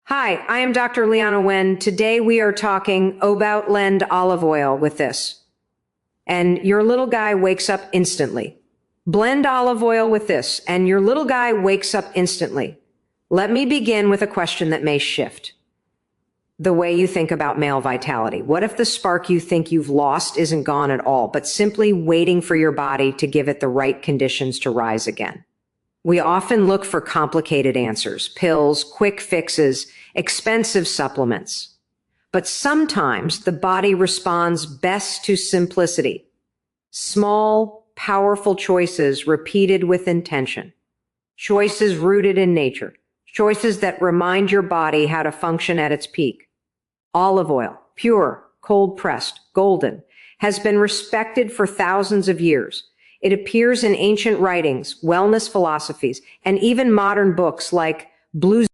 Hi, I am Dr. Liana Wen. Today we are talking about blend olive oil with this. And your little guy wakes up instantly. Blend olive oil with this, and your little guy wakes up instantly. Let me begin with a question that may shift the way you think about male vitality. What if the spark you think you've lost isn't gone at all, but simply waiting for your body to give it the right conditions to rise again? We often look for complicated answers, pills, quick fixes, expensive supplements. But sometimes the body responds best to simplicity. Small, powerful choices repeated with intention. Choices rooted in nature. Choices that remind your body how to function at its peak. Olive oil, pure, cold-pressed, golden, has been respected for thousands of years. It appears in ancient writings, wellness philosophies, and even modern books like Blue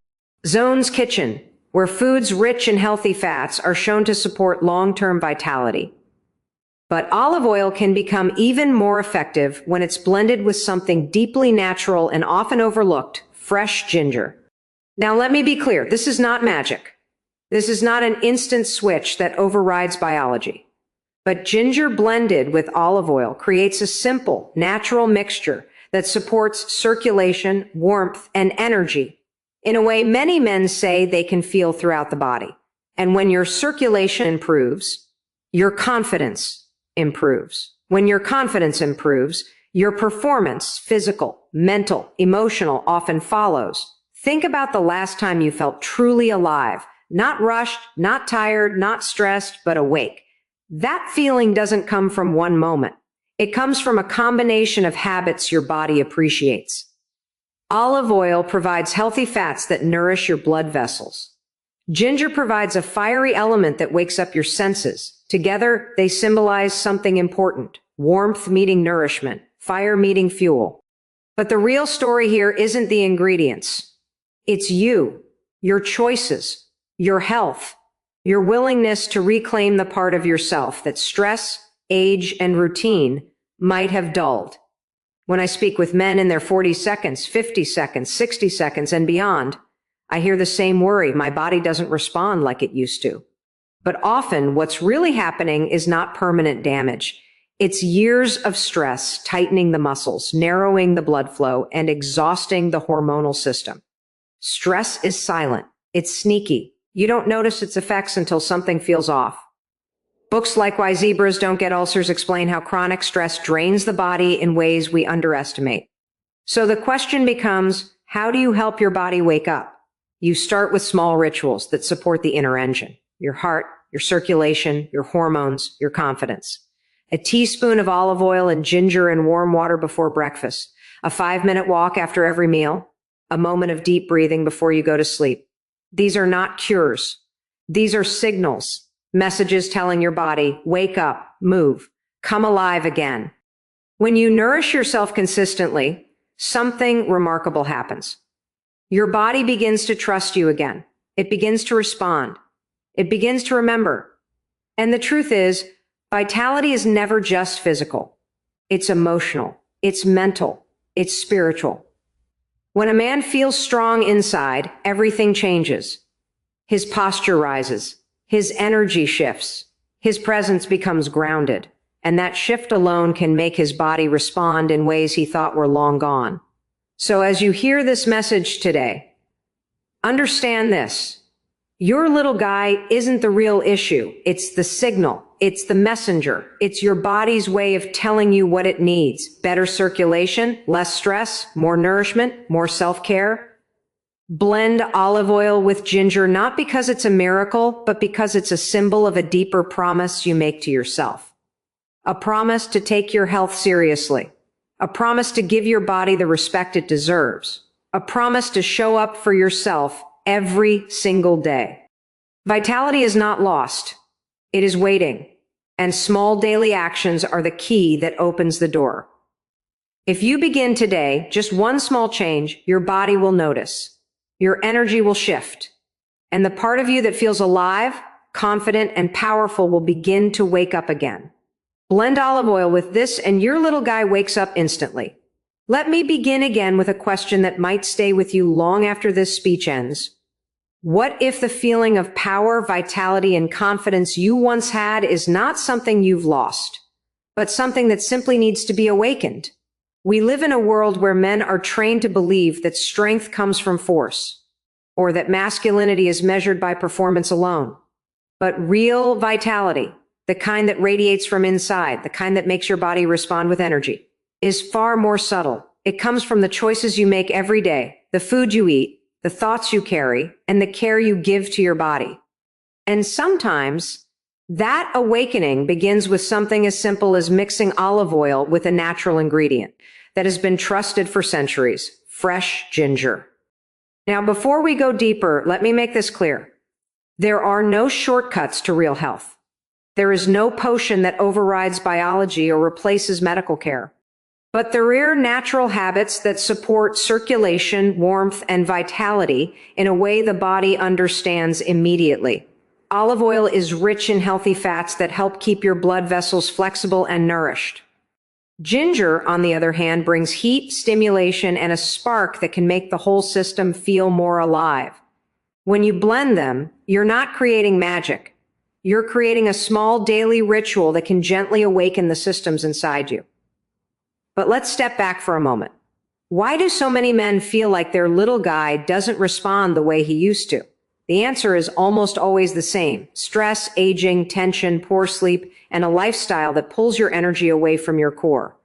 Zone's Kitchen, where foods rich in healthy fats are shown to support long-term vitality. But olive oil can become even more effective when it's blended with something deeply natural and often overlooked, fresh ginger. Now, let me be clear. This is not magic. This is not an instant switch that overrides biology. But ginger blended with olive oil creates a simple, natural mixture that supports circulation, warmth, and energy in a way many men say they can feel throughout the body. And when your circulation improves, your confidence improves. When your confidence improves, your performance, physical, mental, emotional, often follows. Think about the last time you felt truly alive, not rushed, not tired, not stressed, but awake. That feeling doesn't come from one moment. It comes from a combination of habits your body appreciates. Olive oil provides healthy fats that nourish your blood vessels. Ginger provides a fiery element that wakes up your senses. Together, they symbolize something important: warmth meeting nourishment, fire meeting fuel. But the real story here isn't the ingredients. It's you, your choices, your health, your willingness to reclaim the part of yourself that stress, age, and routine might have dulled. When I speak with men in their 40 seconds, 50 seconds, 60 seconds, and beyond, I hear the same worry: my body doesn't respond like it used to. But often what's really happening is not permanent damage. It's years of stress tightening the muscles, narrowing the blood flow, and exhausting the hormonal system. Stress is silent. It's sneaky. You don't notice its effects until something feels off. Books like Why Zebras Don't Get Ulcers explain how chronic stress drains the body in ways we underestimate. So the question becomes, how do you help your body wake up? You start with small rituals that support the inner engine: your heart, your circulation, your hormones, your confidence. A teaspoon of olive oil and ginger in warm water before breakfast, a 5-minute walk after every meal, a moment of deep breathing before you go to sleep. These are not cures. These are signals, messages telling your body, wake up, move, come alive again. When you nourish yourself consistently, something remarkable happens. Your body begins to trust you again. It begins to respond. It begins to remember. And the truth is, vitality is never just physical. It's emotional. It's mental. It's spiritual. When a man feels strong inside, everything changes. His posture rises. His energy shifts. His presence becomes grounded. And that shift alone can make his body respond in ways he thought were long gone. So as you hear this message today, understand this. Your little guy isn't the real issue. It's the signal. It's the messenger. It's your body's way of telling you what it needs: better circulation, less stress, more nourishment, more self-care. Blend olive oil with ginger, not because it's a miracle, but because it's a symbol of a deeper promise you make to yourself. A promise to take your health seriously. A promise to give your body the respect it deserves. A promise to show up for yourself every single day. Vitality is not lost. It is waiting. And small daily actions are the key that opens the door. If you begin today, just one small change, your body will notice. Your energy will shift. And the part of you that feels alive, confident, and powerful will begin to wake up again. Blend olive oil with this and your little guy wakes up instantly. Let me begin again with a question that might stay with you long after this speech ends. What if the feeling of power, vitality, and confidence you once had is not something you've lost, but something that simply needs to be awakened? We live in a world where men are trained to believe that strength comes from force, or that masculinity is measured by performance alone. But real vitality, the kind that radiates from inside, the kind that makes your body respond with energy, is far more subtle. It comes from the choices you make every day, the food you eat, the thoughts you carry, and the care you give to your body. And sometimes that awakening begins with something as simple as mixing olive oil with a natural ingredient that has been trusted for centuries: fresh ginger. Now, before we go deeper, let me make this clear. There are no shortcuts to real health. There is no potion that overrides biology or replaces medical care. But there are natural habits that support circulation, warmth, and vitality in a way the body understands immediately. Olive oil is rich in healthy fats that help keep your blood vessels flexible and nourished. Ginger, on the other hand, brings heat, stimulation, and a spark that can make the whole system feel more alive. When you blend them, you're not creating magic. You're creating a small daily ritual that can gently awaken the systems inside you. But let's step back for a moment. Why do so many men feel like their little guy doesn't respond the way he used to? The answer is almost always the same: stress, aging, tension, poor sleep, and a lifestyle that pulls your energy away from your core.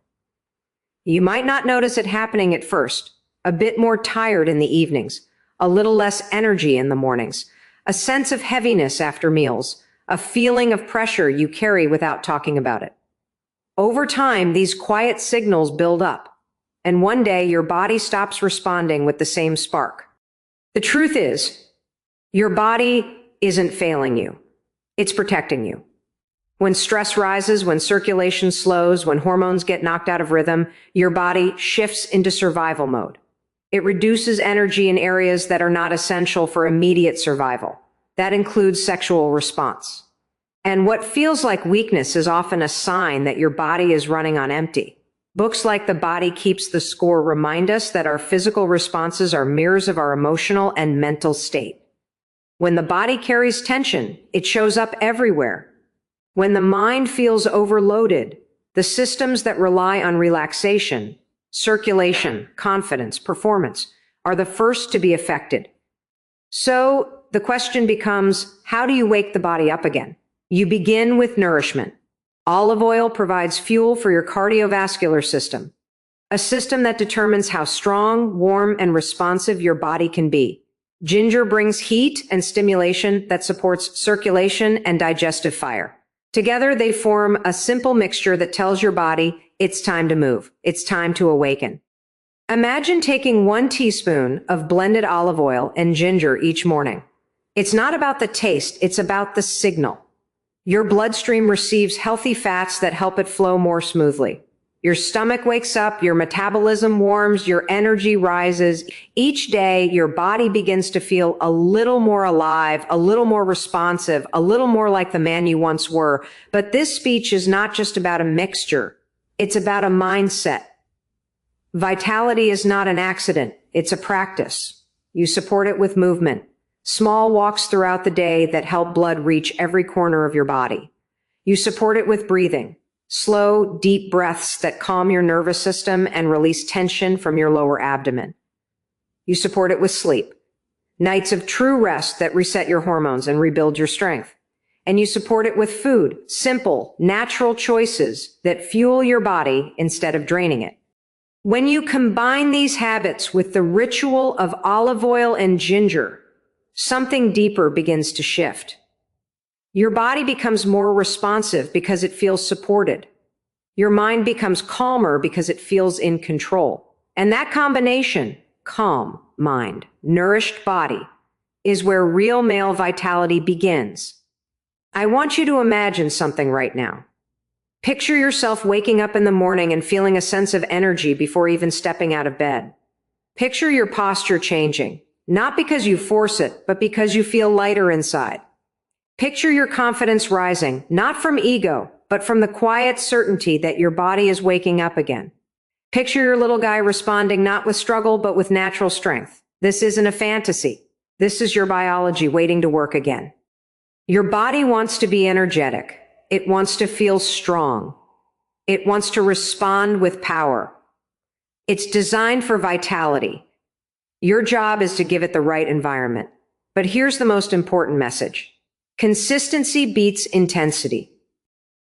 You might not notice it happening at first: a bit more tired in the evenings, a little less energy in the mornings, a sense of heaviness after meals, a feeling of pressure you carry without talking about it. Over time, these quiet signals build up, and one day your body stops responding with the same spark. The truth is, your body isn't failing you. It's protecting you. When stress rises, when circulation slows, when hormones get knocked out of rhythm, your body shifts into survival mode. It reduces energy in areas that are not essential for immediate survival. That includes sexual response. And what feels like weakness is often a sign that your body is running on empty. Books like The Body Keeps the Score remind us that our physical responses are mirrors of our emotional and mental state. When the body carries tension, it shows up everywhere. When the mind feels overloaded, the systems that rely on relaxation, circulation, confidence, performance are the first to be affected. So the question becomes, how do you wake the body up again? You begin with nourishment. Olive oil provides fuel for your cardiovascular system, a system that determines how strong, warm, and responsive your body can be. Ginger brings heat and stimulation that supports circulation and digestive fire. Together, they form a simple mixture that tells your body it's time to move. It's time to awaken. Imagine taking 1 teaspoon of blended olive oil and ginger each morning. It's not about the taste, it's about the signal. Your bloodstream receives healthy fats that help it flow more smoothly. Your stomach wakes up, your metabolism warms, your energy rises. Each day, your body begins to feel a little more alive, a little more responsive, a little more like the man you once were. But this speech is not just about a mixture. It's about a mindset. Vitality is not an accident. It's a practice. You support it with movement. Small walks throughout the day that help blood reach every corner of your body. You support it with breathing. Slow, deep breaths that calm your nervous system and release tension from your lower abdomen. You support it with sleep. Nights of true rest that reset your hormones and rebuild your strength. And you support it with food, simple, natural choices that fuel your body instead of draining it. When you combine these habits with the ritual of olive oil and ginger, something deeper begins to shift. Your body becomes more responsive because it feels supported. Your mind becomes calmer because it feels in control. And that combination, calm mind, nourished body, is where real male vitality begins. I want you to imagine something right now. Picture yourself waking up in the morning and feeling a sense of energy before even stepping out of bed. Picture your posture changing. Not because you force it, but because you feel lighter inside. Picture your confidence rising, not from ego, but from the quiet certainty that your body is waking up again. Picture your little guy responding not with struggle, but with natural strength. This isn't a fantasy. This is your biology waiting to work again. Your body wants to be energetic. It wants to feel strong. It wants to respond with power. It's designed for vitality. Your job is to give it the right environment. But here's the most important message. Consistency beats intensity.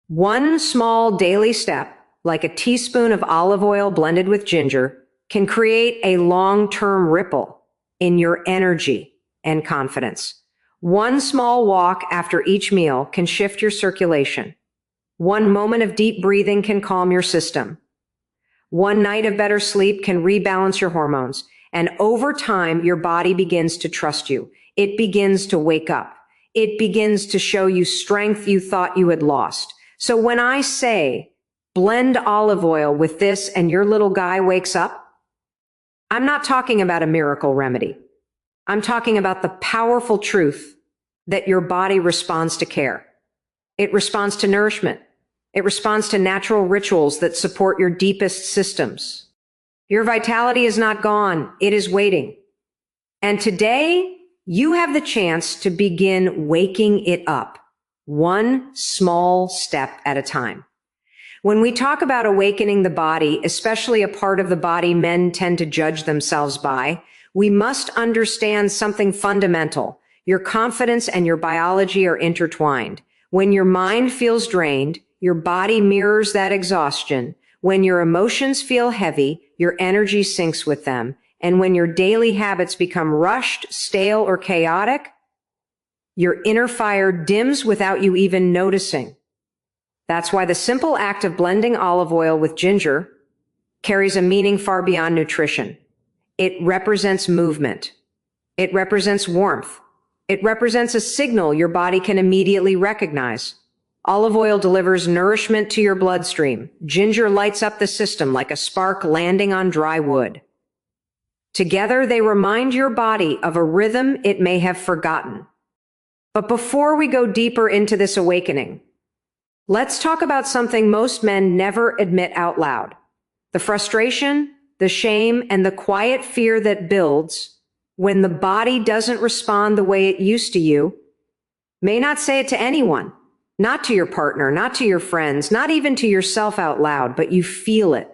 One small daily step, like a teaspoon of olive oil blended with ginger, can create a long-term ripple in your energy and confidence. One small walk after each meal can shift your circulation. One moment of deep breathing can calm your system. One night of better sleep can rebalance your hormones. And over time, your body begins to trust you. It begins to wake up. It begins to show you strength you thought you had lost. So when I say, blend olive oil with this and your little guy wakes up, I'm not talking about a miracle remedy. I'm talking about the powerful truth that your body responds to care. It responds to nourishment. It responds to natural rituals that support your deepest systems. Your vitality is not gone. It is waiting. And today, you have the chance to begin waking it up, one small step at a time. When we talk about awakening the body, especially a part of the body men tend to judge themselves by, we must understand something fundamental. Your confidence and your biology are intertwined. When your mind feels drained, your body mirrors that exhaustion. When your emotions feel heavy, your energy syncs with them. And when your daily habits become rushed, stale, or chaotic, your inner fire dims without you even noticing. That's why the simple act of blending olive oil with ginger carries a meaning far beyond nutrition. It represents movement. It represents warmth. It represents a signal your body can immediately recognize. Olive oil delivers nourishment to your bloodstream. Ginger lights up the system like a spark landing on dry wood. Together, they remind your body of a rhythm it may have forgotten. But before we go deeper into this awakening, let's talk about something most men never admit out loud. The frustration, the shame, and the quiet fear that builds when the body doesn't respond the way it used to you. May not say it to anyone. Not to your partner, not to your friends, not even to yourself out loud, but you feel it.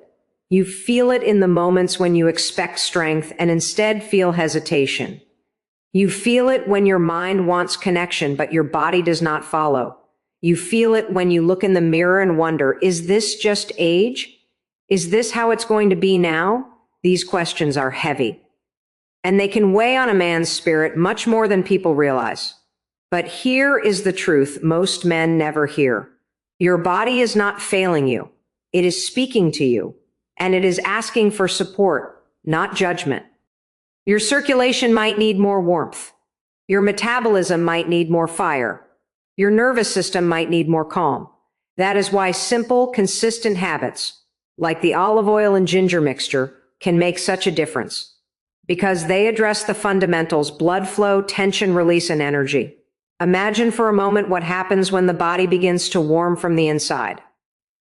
You feel it in the moments when you expect strength and instead feel hesitation. You feel it when your mind wants connection, but your body does not follow. You feel it when you look in the mirror and wonder, is this just age? Is this how it's going to be now? These questions are heavy. And they can weigh on a man's spirit much more than people realize. But here is the truth most men never hear. Your body is not failing you. It is speaking to you, and it is asking for support, not judgment. Your circulation might need more warmth. Your metabolism might need more fire. Your nervous system might need more calm. That is why simple, consistent habits, like the olive oil and ginger mixture, can make such a difference. Because they address the fundamentals: blood flow, tension release, and energy. Imagine for a moment what happens when the body begins to warm from the inside.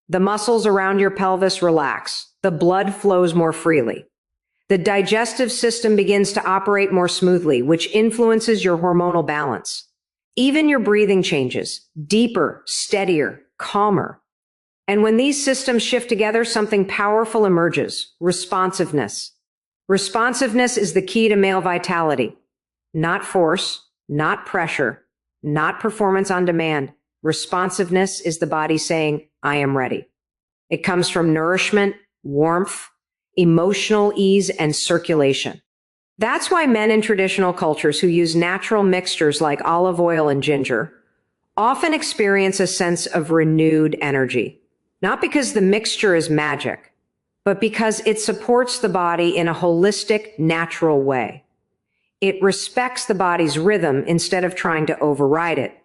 The muscles around your pelvis relax. The blood flows more freely. The digestive system begins to operate more smoothly, which influences your hormonal balance. Even your breathing changes, deeper, steadier, calmer. And when these systems shift together, something powerful emerges: responsiveness. Responsiveness is the key to male vitality. Not force, not pressure, not performance on demand. Responsiveness is the body saying, I am ready. It comes from nourishment, warmth, emotional ease, and circulation. That's why men in traditional cultures who use natural mixtures like olive oil and ginger often experience a sense of renewed energy. Not because the mixture is magic, but because it supports the body in a holistic, natural way. It respects the body's rhythm instead of trying to override it.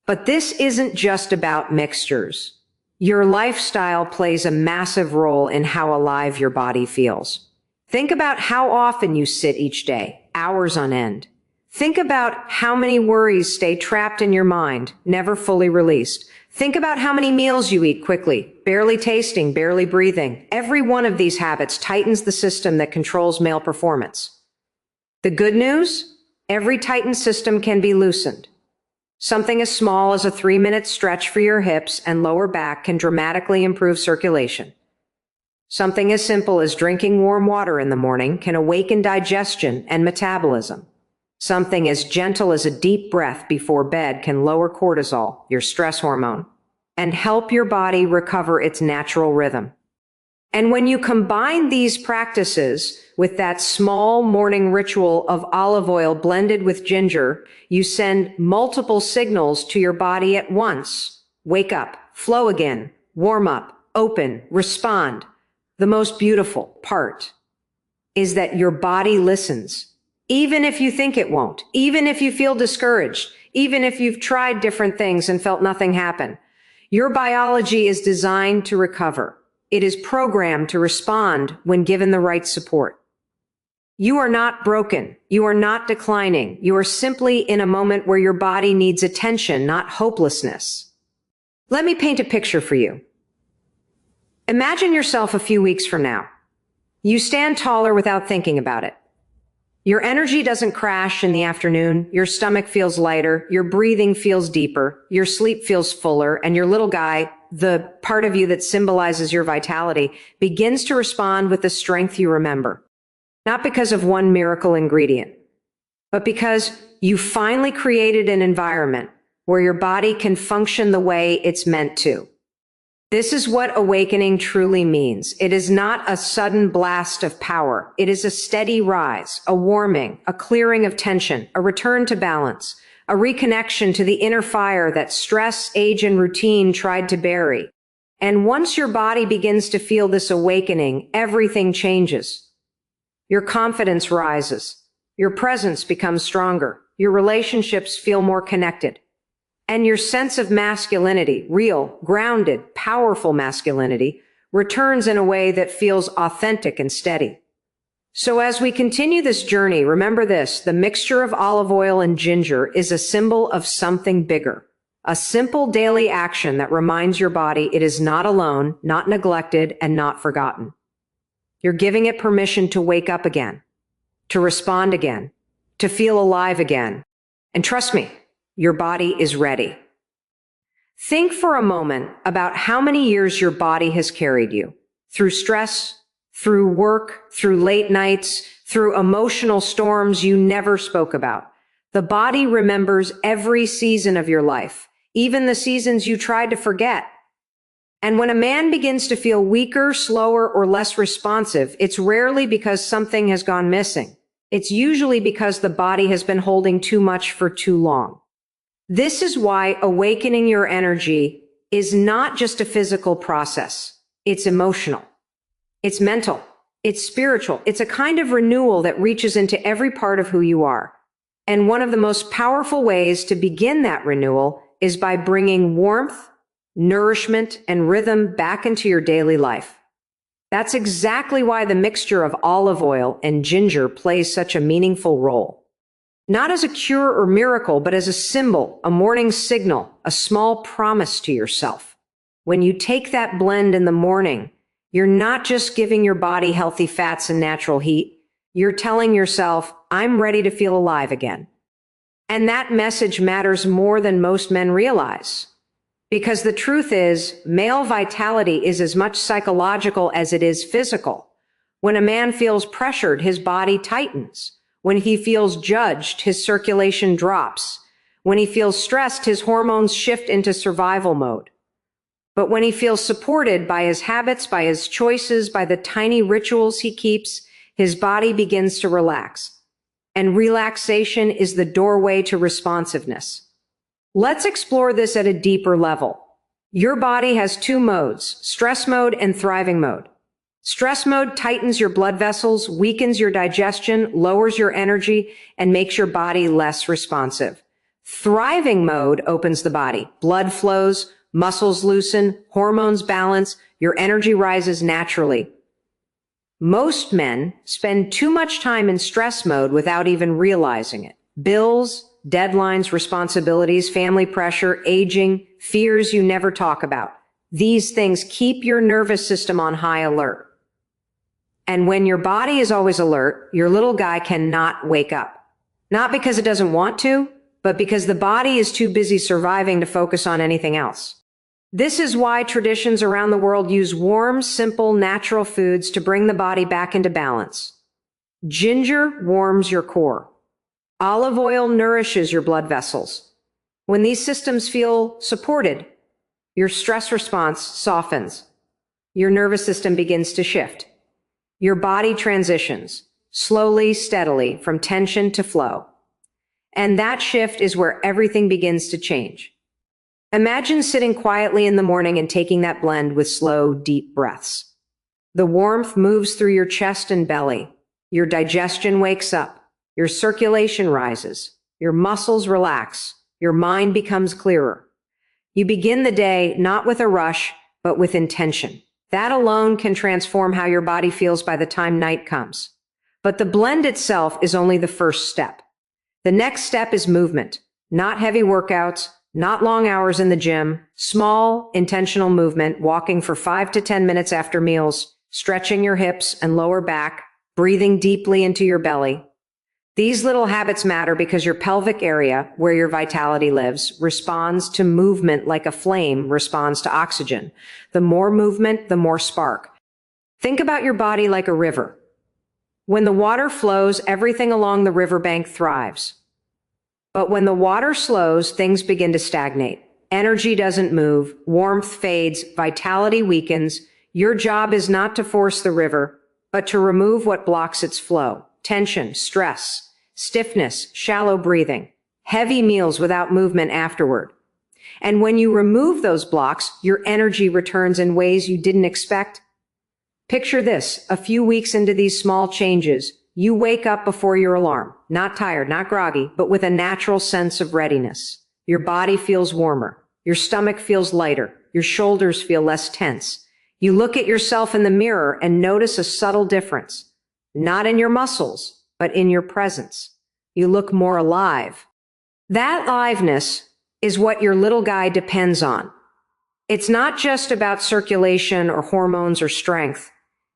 But this isn't just about mixtures. Your lifestyle plays a massive role in how alive your body feels. Think about how often you sit each day, hours on end. Think about how many worries stay trapped in your mind, never fully released. Think about how many meals you eat quickly, barely tasting, barely breathing. Every one of these habits tightens the system that controls male performance. The good news? Every tightened system can be loosened. Something as small as a 3-minute stretch for your hips and lower back can dramatically improve circulation. Something as simple as drinking warm water in the morning can awaken digestion and metabolism. Something as gentle as a deep breath before bed can lower cortisol, your stress hormone, and help your body recover its natural rhythm. And when you combine these practices with that small morning ritual of olive oil blended with ginger, you send multiple signals to your body at once. Wake up, flow again, warm up, open, respond. The most beautiful part is that your body listens. Even if you think it won't, even if you feel discouraged, even if you've tried different things and felt nothing happen, your biology is designed to recover. It is programmed to respond when given the right support. You are not broken. You are not declining. You are simply in a moment where your body needs attention, not hopelessness. Let me paint a picture for you. Imagine yourself a few weeks from now. You stand taller without thinking about it. Your energy doesn't crash in the afternoon. Your stomach feels lighter. Your breathing feels deeper. Your sleep feels fuller. And your little guy, the part of you that symbolizes your vitality, begins to respond with the strength you remember. Not because of one miracle ingredient, but because you finally created an environment where your body can function the way it's meant to. This is what awakening truly means. It is not a sudden blast of power. It is a steady rise, a warming, a clearing of tension, a return to balance, a reconnection to the inner fire that stress, age, and routine tried to bury. And once your body begins to feel this awakening, everything changes. Your confidence rises. Your presence becomes stronger. Your relationships feel more connected. And your sense of masculinity, real, grounded, powerful masculinity, returns in a way that feels authentic and steady. So as we continue this journey, remember this: the mixture of olive oil and ginger is a symbol of something bigger. A simple daily action that reminds your body it is not alone, not neglected, and not forgotten. You're giving it permission to wake up again, to respond again, to feel alive again. And trust me, your body is ready. Think for a moment about how many years your body has carried you through stress, through work, through late nights, through emotional storms you never spoke about. The body remembers every season of your life, even the seasons you tried to forget. And when a man begins to feel weaker, slower, or less responsive, it's rarely because something has gone missing. It's usually because the body has been holding too much for too long. This is why awakening your energy is not just a physical process. It's emotional. It's mental. It's spiritual. It's a kind of renewal that reaches into every part of who you are. And one of the most powerful ways to begin that renewal is by bringing warmth, nourishment, and rhythm back into your daily life. That's exactly why the mixture of olive oil and ginger plays such a meaningful role. Not as a cure or miracle, but as a symbol, a morning signal, a small promise to yourself. When you take that blend in the morning, you're not just giving your body healthy fats and natural heat. You're telling yourself, I'm ready to feel alive again. And that message matters more than most men realize. Because the truth is, male vitality is as much psychological as it is physical. When a man feels pressured, his body tightens. When he feels judged, his circulation drops. When he feels stressed, his hormones shift into survival mode. But when he feels supported by his habits, by his choices, by the tiny rituals he keeps, his body begins to relax. And relaxation is the doorway to responsiveness. Let's explore this at a deeper level. Your body has two modes, stress mode and thriving mode. Stress mode tightens your blood vessels, weakens your digestion, lowers your energy, and makes your body less responsive. Thriving mode opens the body. Blood flows, muscles loosen, hormones balance, your energy rises naturally. Most men spend too much time in stress mode without even realizing it. Bills, deadlines, responsibilities, family pressure, aging, fears you never talk about. These things keep your nervous system on high alert. And when your body is always alert, your little guy cannot wake up. Not because it doesn't want to, but because the body is too busy surviving to focus on anything else. This is why traditions around the world use warm, simple, natural foods to bring the body back into balance. Ginger warms your core. Olive oil nourishes your blood vessels. When these systems feel supported, your stress response softens. Your nervous system begins to shift. Your body transitions, slowly, steadily, from tension to flow. And that shift is where everything begins to change. Imagine sitting quietly in the morning and taking that blend with slow, deep breaths. The warmth moves through your chest and belly. Your digestion wakes up. Your circulation rises. Your muscles relax. Your mind becomes clearer. You begin the day not with a rush, but with intention. That alone can transform how your body feels by the time night comes. But the blend itself is only the first step. The next step is movement, not heavy workouts, not long hours in the gym, small, intentional movement, walking for 5 to 10 minutes after meals, stretching your hips and lower back, breathing deeply into your belly. These little habits matter because your pelvic area, where your vitality lives, responds to movement like a flame responds to oxygen. The more movement, the more spark. Think about your body like a river. When the water flows, everything along the riverbank thrives. But when the water slows, things begin to stagnate. Energy doesn't move, warmth fades, vitality weakens. Your job is not to force the river, but to remove what blocks its flow. Tension, stress, stiffness, shallow breathing, heavy meals without movement afterward. And when you remove those blocks, your energy returns in ways you didn't expect. Picture this, a few weeks into these small changes, you wake up before your alarm, not tired, not groggy, but with a natural sense of readiness. Your body feels warmer. Your stomach feels lighter. Your shoulders feel less tense. You look at yourself in the mirror and notice a subtle difference. Not in your muscles, but in your presence. You look more alive. That aliveness is what your little guy depends on. It's not just about circulation or hormones or strength.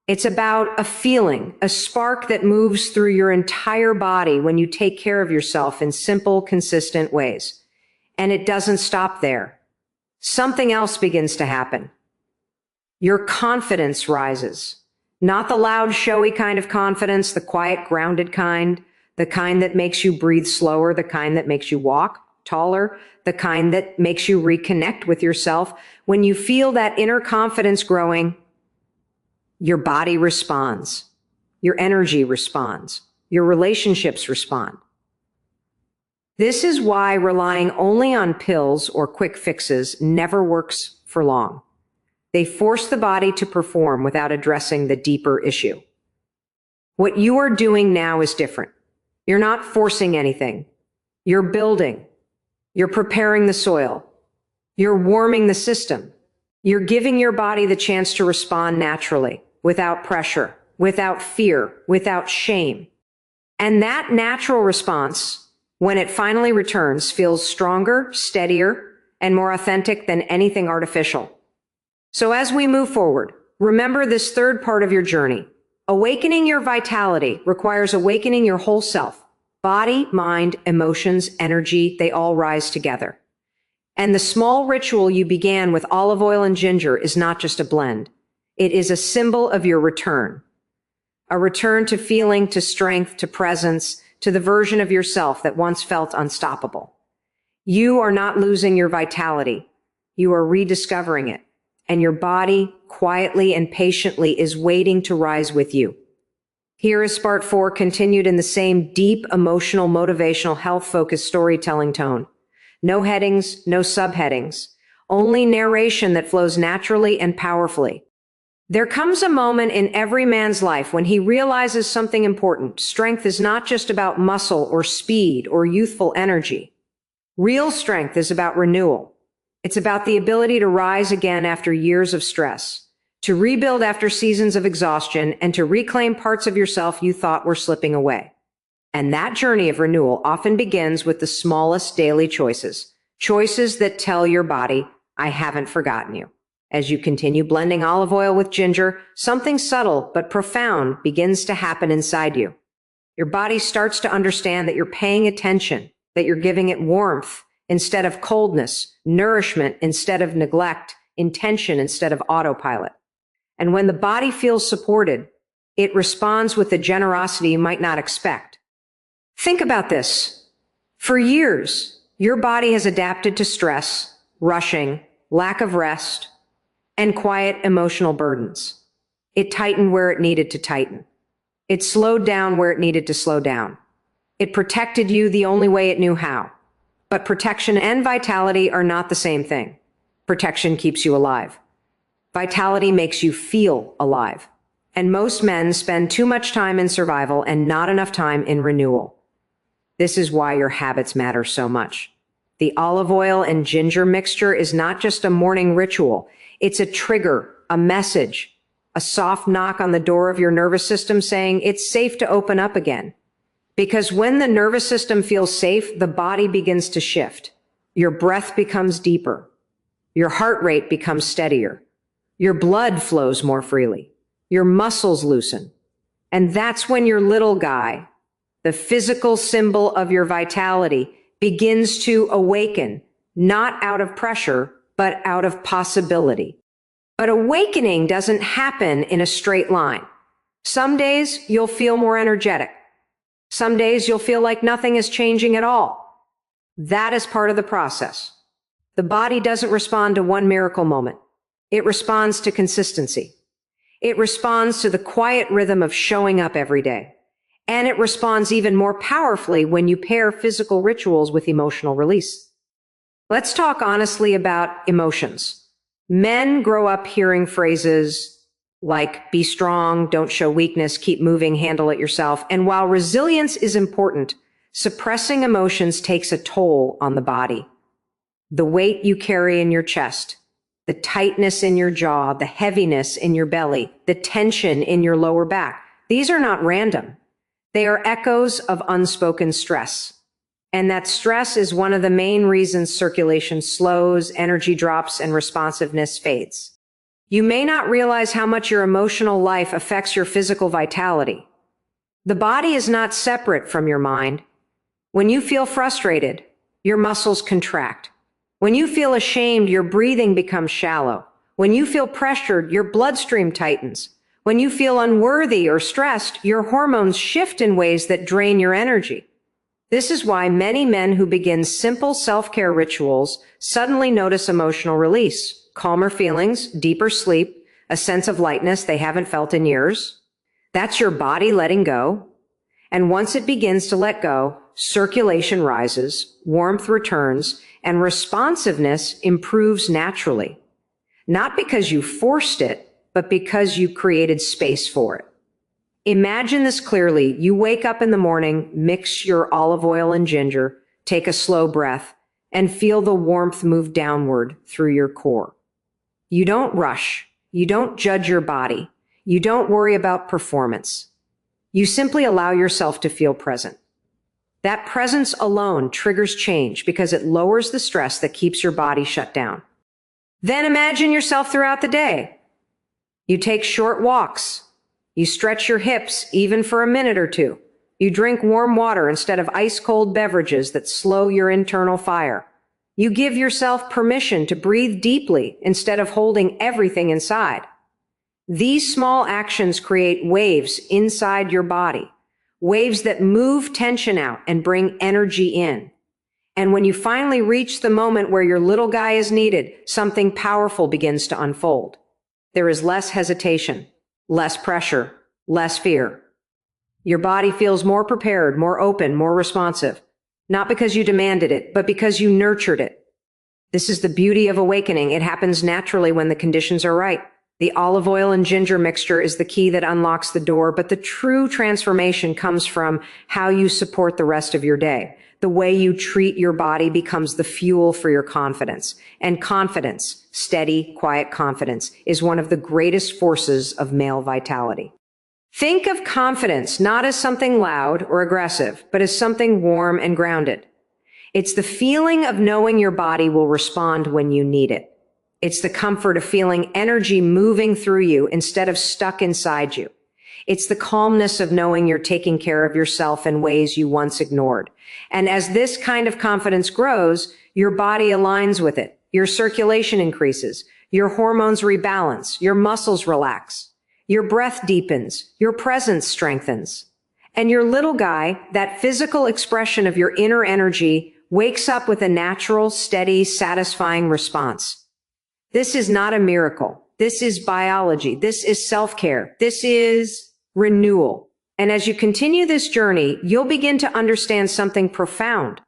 It's about a feeling, a spark that moves through your entire body when you take care of yourself in simple, consistent ways. And it doesn't stop there. Something else begins to happen. Your confidence rises. Not the loud, showy kind of confidence, the quiet, grounded kind, the kind that makes you breathe slower, the kind that makes you walk taller, the kind that makes you reconnect with yourself. When you feel that inner confidence growing, your body responds. Your energy responds. Your relationships respond. This is why relying only on pills or quick fixes never works for long. They force the body to perform without addressing the deeper issue. What you are doing now is different. You're not forcing anything. You're building. You're preparing the soil. You're warming the system. You're giving your body the chance to respond naturally, without pressure, without fear, without shame. And that natural response, when it finally returns, feels stronger, steadier, and more authentic than anything artificial. So as we move forward, remember this third part of your journey. Awakening your vitality requires awakening your whole self. Body, mind, emotions, energy, they all rise together. And the small ritual you began with olive oil and ginger is not just a blend. It is a symbol of your return. A return to feeling, to strength, to presence, to the version of yourself that once felt unstoppable. You are not losing your vitality. You are rediscovering it. And your body, quietly and patiently, is waiting to rise with you. Here is part 4, continued in the same deep, emotional, motivational, health-focused storytelling tone. No headings, no subheadings, only narration that flows naturally and powerfully. There comes a moment in every man's life when he realizes something important. Strength is not just about muscle or speed or youthful energy. Real strength is about renewal. It's about the ability to rise again after years of stress, to rebuild after seasons of exhaustion, and to reclaim parts of yourself you thought were slipping away. And that journey of renewal often begins with the smallest daily choices, choices that tell your body, I haven't forgotten you. As you continue blending olive oil with ginger, something subtle but profound begins to happen inside you. Your body starts to understand that you're paying attention, that you're giving it warmth instead of coldness, nourishment instead of neglect, intention instead of autopilot. And when the body feels supported, it responds with a generosity you might not expect. Think about this. For years, your body has adapted to stress, rushing, lack of rest, and quiet emotional burdens. It tightened where it needed to tighten. It slowed down where it needed to slow down. It protected you the only way it knew how. But protection and vitality are not the same thing. Protection keeps you alive. Vitality makes you feel alive. And most men spend too much time in survival and not enough time in renewal. This is why your habits matter so much. The olive oil and ginger mixture is not just a morning ritual. It's a trigger, a message, a soft knock on the door of your nervous system saying it's safe to open up again. Because when the nervous system feels safe, the body begins to shift. Your breath becomes deeper. Your heart rate becomes steadier. Your blood flows more freely. Your muscles loosen. And that's when your little guy, the physical symbol of your vitality, begins to awaken, not out of pressure, but out of possibility. But awakening doesn't happen in a straight line. Some days you'll feel more energetic. Some days you'll feel like nothing is changing at all. That is part of the process. The body doesn't respond to one miracle moment. It responds to consistency. It responds to the quiet rhythm of showing up every day. And it responds even more powerfully when you pair physical rituals with emotional release. Let's talk honestly about emotions. Men grow up hearing phrases like, be strong, don't show weakness, keep moving, handle it yourself. And while resilience is important, suppressing emotions takes a toll on the body. The weight you carry in your chest, the tightness in your jaw, the heaviness in your belly, the tension in your lower back. These are not random. They are echoes of unspoken stress. And that stress is one of the main reasons circulation slows, energy drops, and responsiveness fades. You may not realize how much your emotional life affects your physical vitality. The body is not separate from your mind. When you feel frustrated, your muscles contract. When you feel ashamed, your breathing becomes shallow. When you feel pressured, your bloodstream tightens. When you feel unworthy or stressed, your hormones shift in ways that drain your energy. This is why many men who begin simple self-care rituals suddenly notice emotional release, calmer feelings, deeper sleep, a sense of lightness they haven't felt in years. That's your body letting go. And once it begins to let go, circulation rises, warmth returns, and responsiveness improves naturally. Not because you forced it, but because you created space for it. Imagine this clearly. You wake up in the morning, mix your olive oil and ginger, take a slow breath, and feel the warmth move downward through your core. You don't rush. You don't judge your body. You don't worry about performance. You simply allow yourself to feel present. That presence alone triggers change because it lowers the stress that keeps your body shut down. Then imagine yourself throughout the day. You take short walks. You stretch your hips even for a minute or two. You drink warm water instead of ice-cold beverages that slow your internal fire. You give yourself permission to breathe deeply instead of holding everything inside. These small actions create waves inside your body, waves that move tension out and bring energy in. And when you finally reach the moment where your little guy is needed, something powerful begins to unfold. There is less hesitation, less pressure, less fear. Your body feels more prepared, more open, more responsive. Not because you demanded it, but because you nurtured it. This is the beauty of awakening. It happens naturally when the conditions are right. The olive oil and ginger mixture is the key that unlocks the door, but the true transformation comes from how you support the rest of your day. The way you treat your body becomes the fuel for your confidence. And confidence, steady, quiet confidence, is one of the greatest forces of male vitality. Think of confidence not as something loud or aggressive, but as something warm and grounded. It's the feeling of knowing your body will respond when you need it. It's the comfort of feeling energy moving through you instead of stuck inside you. It's the calmness of knowing you're taking care of yourself in ways you once ignored. And as this kind of confidence grows, your body aligns with it. Your circulation increases. Your hormones rebalance. Your muscles relax. Your breath deepens. Your presence strengthens. And your little guy, that physical expression of your inner energy, wakes up with a natural, steady, satisfying response. This is not a miracle. This is biology. This is self-care. This is renewal. And as you continue this journey, you'll begin to understand something profound.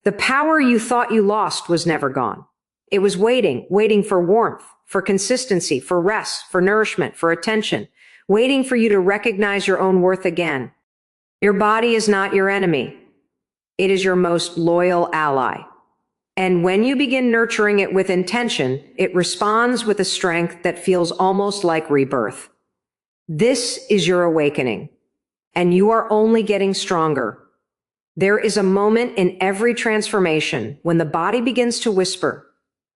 The power you thought you lost was never gone. It was waiting for warmth, for consistency, for rest, for nourishment, for attention, waiting for you to recognize your own worth again. Your body is not your enemy. It is your most loyal ally. And when you begin nurturing it with intention, it responds with a strength that feels almost like rebirth. This is your awakening, and you are only getting stronger. There is a moment in every transformation when the body begins to whisper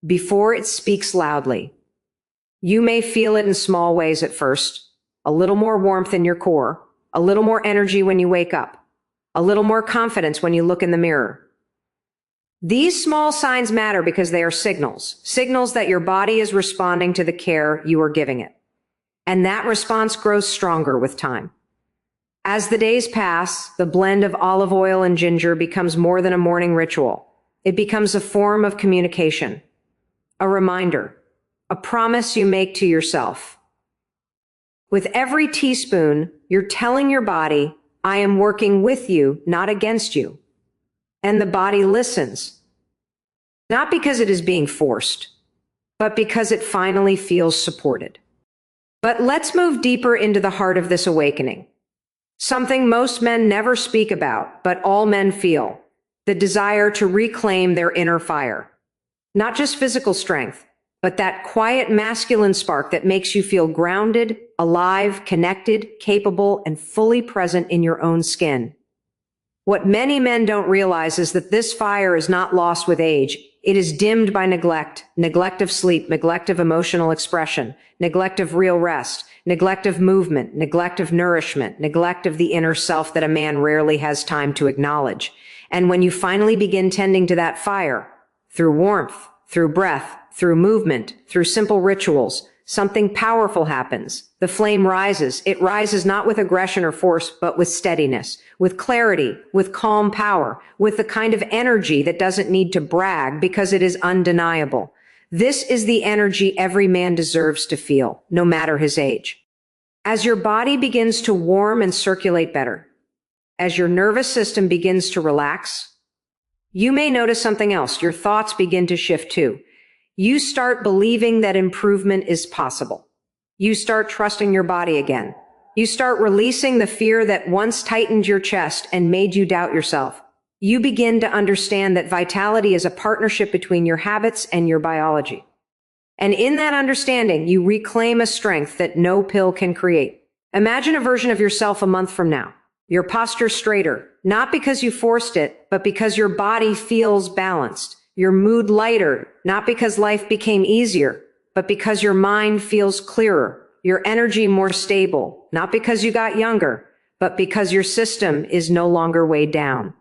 before it speaks loudly. You may feel it in small ways at first, a little more warmth in your core, a little more energy when you wake up, a little more confidence when you look in the mirror. These small signs matter because they are signals that your body is responding to the care you are giving it. And that response grows stronger with time. As the days pass, the blend of olive oil and ginger becomes more than a morning ritual. It becomes a form of communication, a reminder, a promise you make to yourself. With every teaspoon, you're telling your body, I am working with you, not against you. And the body listens, not because it is being forced, but because it finally feels supported. But let's move deeper into the heart of this awakening. Something most men never speak about, but all men feel, the desire to reclaim their inner fire. Not just physical strength, but that quiet masculine spark that makes you feel grounded, alive, connected, capable, and fully present in your own skin. What many men don't realize is that this fire is not lost with age. It is dimmed by neglect of sleep, neglect of emotional expression, neglect of real rest, neglect of movement, neglect of nourishment, neglect of the inner self that a man rarely has time to acknowledge. And when you finally begin tending to that fire, through warmth, through breath, through movement, through simple rituals, something powerful happens. The flame rises. It rises not with aggression or force, but with steadiness, with clarity, with calm power, with the kind of energy that doesn't need to brag because it is undeniable. This is the energy every man deserves to feel, no matter his age. As your body begins to warm and circulate better, as your nervous system begins to relax, you may notice something else. Your thoughts begin to shift too. You start believing that improvement is possible. You start trusting your body again. You start releasing the fear that once tightened your chest and made you doubt yourself. You begin to understand that vitality is a partnership between your habits and your biology. And in that understanding, you reclaim a strength that no pill can create. Imagine a version of yourself a month from now. Your posture straighter, not because you forced it, but because your body feels balanced. Your mood lighter, not because life became easier, but because your mind feels clearer. Your energy more stable, not because you got younger, but because your system is no longer weighed down.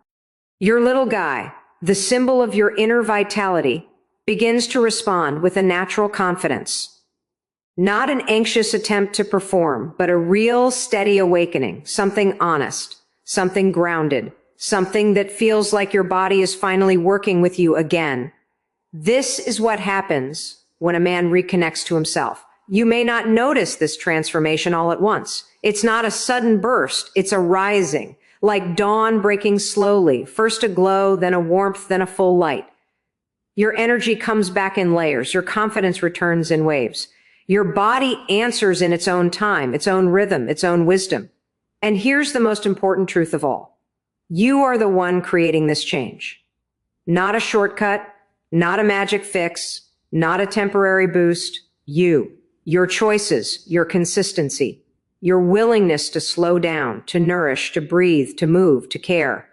Your little guy, the symbol of your inner vitality, begins to respond with a natural confidence. Not an anxious attempt to perform, but a real steady awakening, something honest, something grounded, something that feels like your body is finally working with you again. This is what happens when a man reconnects to himself. You may not notice this transformation all at once. It's not a sudden burst. It's a rising, like dawn breaking slowly, first a glow, then a warmth, then a full light. Your energy comes back in layers. Your confidence returns in waves. Your body answers in its own time, its own rhythm, its own wisdom. And here's the most important truth of all. You are the one creating this change. Not a shortcut, not a magic fix, not a temporary boost. You, your choices, your consistency, your willingness to slow down, to nourish, to breathe, to move, to care.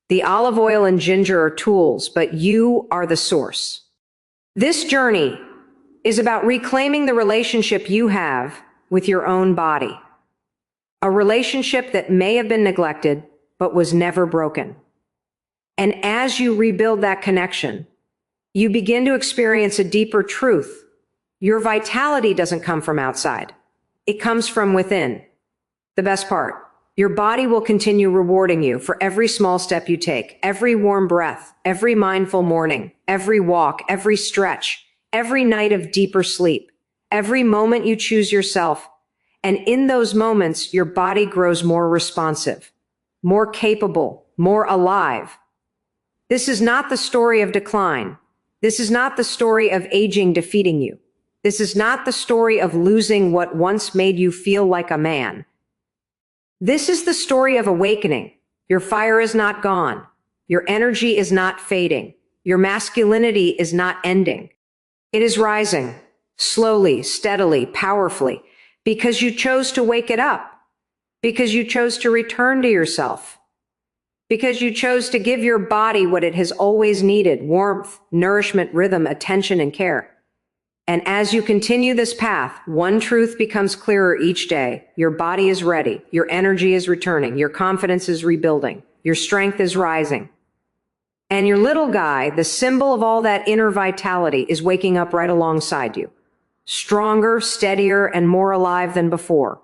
The olive oil and ginger are tools, but you are the source. This journey is about reclaiming the relationship you have with your own body. A relationship that may have been neglected, but was never broken. And as you rebuild that connection, you begin to experience a deeper truth. Your vitality doesn't come from outside. It comes from within. The best part, your body will continue rewarding you for every small step you take, every warm breath, every mindful morning, every walk, every stretch, every night of deeper sleep, every moment you choose yourself. And in those moments, your body grows more responsive, more capable, more alive. This is not the story of decline. This is not the story of aging defeating you. This is not the story of losing what once made you feel like a man. This is the story of awakening. Your fire is not gone. Your energy is not fading. Your masculinity is not ending. It is rising, slowly, steadily, powerfully, because you chose to wake it up, because you chose to return to yourself, because you chose to give your body what it has always needed: warmth, nourishment, rhythm, attention, and care. And as you continue this path, one truth becomes clearer each day. Your body is ready. Your energy is returning. Your confidence is rebuilding. Your strength is rising. And your little guy, the symbol of all that inner vitality, is waking up right alongside you. Stronger, steadier, and more alive than before.